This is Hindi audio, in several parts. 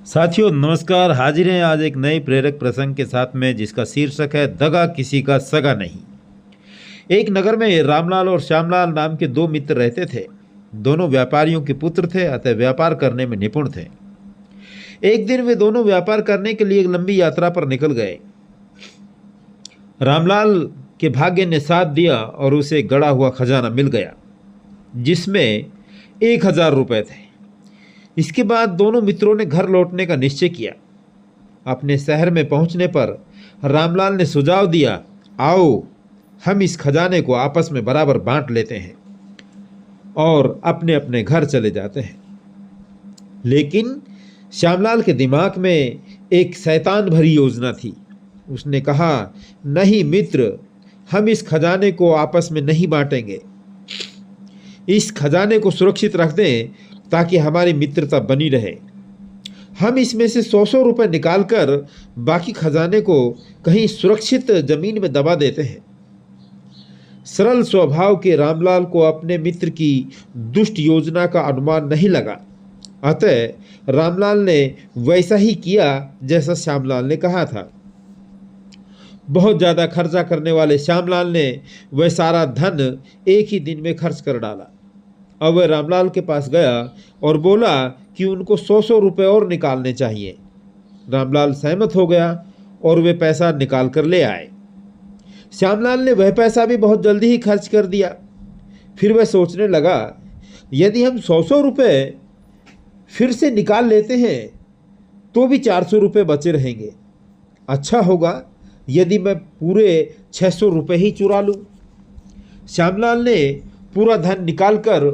साथियों नमस्कार। हाजिर हैं आज एक नए प्रेरक प्रसंग के साथ में, जिसका शीर्षक है दगा किसी का सगा नहीं। एक नगर में रामलाल और श्यामलाल नाम के दो मित्र रहते थे। दोनों व्यापारियों के पुत्र थे, अतः व्यापार करने में निपुण थे। एक दिन वे दोनों व्यापार करने के लिए एक लंबी यात्रा पर निकल गए। रामलाल के भाग्य ने साथ दिया और उसे गड़ा हुआ खजाना मिल गया, जिसमें 1000 रुपये थे। इसके बाद दोनों मित्रों ने घर लौटने का निश्चय किया। अपने शहर में पहुंचने पर रामलाल ने सुझाव दिया, आओ हम इस खजाने को आपस में बराबर बांट लेते हैं और अपने अपने घर चले जाते हैं। लेकिन श्यामलाल के दिमाग में एक शैतान भरी योजना थी। उसने कहा, नहीं मित्र, हम इस खजाने को आपस में नहीं बांटेंगे। इस खजाने को सुरक्षित रख दें ताकि हमारी मित्रता बनी रहे। हम इसमें से 100 रुपये निकाल कर बाकी खजाने को कहीं सुरक्षित जमीन में दबा देते हैं। सरल स्वभाव के रामलाल को अपने मित्र की दुष्ट योजना का अनुमान नहीं लगा, अतः रामलाल ने वैसा ही किया जैसा श्यामलाल ने कहा था। बहुत ज़्यादा खर्चा करने वाले श्यामलाल ने वह सारा धन एक ही दिन में खर्च कर डाला। अब वह रामलाल के पास गया और बोला कि उनको 100 रुपये और निकालने चाहिए। रामलाल सहमत हो गया और वे पैसा निकाल कर ले आए। श्यामलाल ने वह पैसा भी बहुत जल्दी ही खर्च कर दिया। फिर वह सोचने लगा, यदि हम 100 रुपये फिर से निकाल लेते हैं तो भी 400 रुपये बचे रहेंगे। अच्छा होगा यदि मैं पूरे 600 रुपये ही चुरा लूँ। श्यामलाल ने पूरा धन निकालकर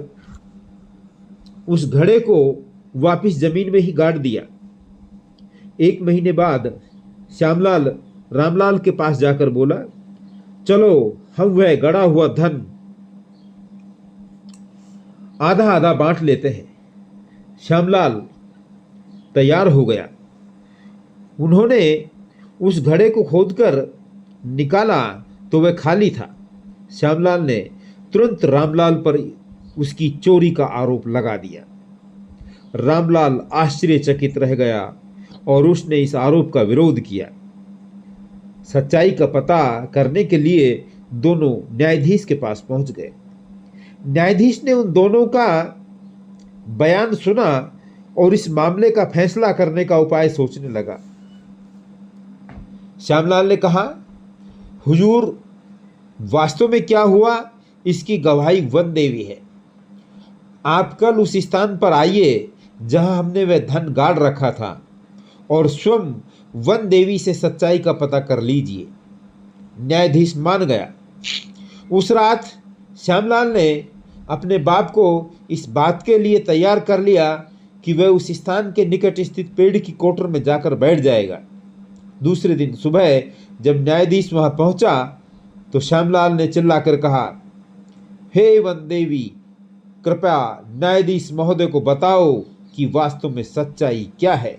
उस घड़े को वापस जमीन में ही गाड़ दिया। 1 महीने बाद श्यामलाल रामलाल के पास जाकर बोला, चलो हम वह गड़ा हुआ धन आधा आधा बांट लेते हैं। श्यामलाल तैयार हो गया। उन्होंने उस घड़े को खोदकर निकाला तो वह खाली था। श्यामलाल ने तुरंत रामलाल पर उसकी चोरी का आरोप लगा दिया। रामलाल आश्चर्यचकित रह गया और उसने इस आरोप का विरोध किया। सच्चाई का पता करने के लिए दोनों न्यायाधीश के पास पहुंच गए। न्यायाधीश ने उन दोनों का बयान सुना और इस मामले का फैसला करने का उपाय सोचने लगा। श्यामलाल ने कहा, हुजूर, वास्तव में क्या हुआ इसकी गवाही वन देवी है। आप कल उस स्थान पर आइए जहां हमने वह धन गाड़ रखा था और स्वयं वन देवी से सच्चाई का पता कर लीजिए। न्यायाधीश मान गया। उस रात श्यामलाल ने अपने बाप को इस बात के लिए तैयार कर लिया कि वह उस स्थान के निकट स्थित पेड़ की कोठर में जाकर बैठ जाएगा। दूसरे दिन सुबह जब न्यायाधीश वहां पहुंचा तो श्यामलाल ने चिल्लाकर कहा, हे वन देवी, कृपया न्यायाधीश महोदय को बताओ कि वास्तव में सच्चाई क्या है।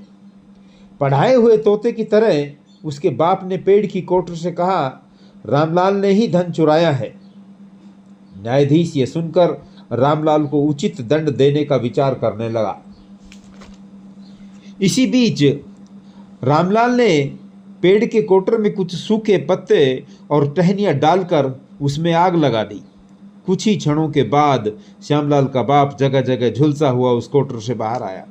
पढ़ाए हुए तोते की तरह उसके बाप ने पेड़ की कोठर से कहा, रामलाल ने ही धन चुराया है। न्यायाधीश ये सुनकर रामलाल को उचित दंड देने का विचार करने लगा। इसी बीच रामलाल ने पेड़ के कोठर में कुछ सूखे पत्ते और टहनियाँ डालकर उसमें आग लगा दी। कुछ ही क्षणों के बाद श्यामलाल का बाप जगह जगह झुलसा हुआ उस कोठर से बाहर आया।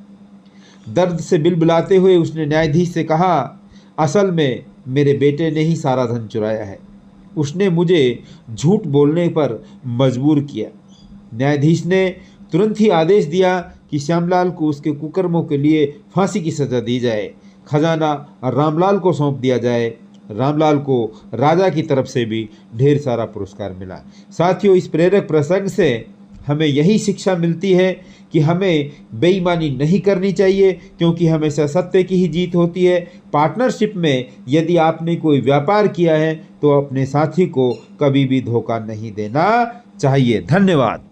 दर्द से बिलबिलाते हुए उसने न्यायाधीश से कहा, असल में मेरे बेटे ने ही सारा धन चुराया है। उसने मुझे झूठ बोलने पर मजबूर किया। न्यायाधीश ने तुरंत ही आदेश दिया कि श्यामलाल को उसके कुकर्मों के लिए फांसी की सज़ा दी जाए। खजाना रामलाल को सौंप दिया जाए। रामलाल को राजा की तरफ से भी ढेर सारा पुरस्कार मिला। साथियों, इस प्रेरक प्रसंग से हमें यही शिक्षा मिलती है कि हमें बेईमानी नहीं करनी चाहिए, क्योंकि हमेशा सत्य की ही जीत होती है। पार्टनरशिप में यदि आपने कोई व्यापार किया है तो अपने साथी को कभी भी धोखा नहीं देना चाहिए। धन्यवाद।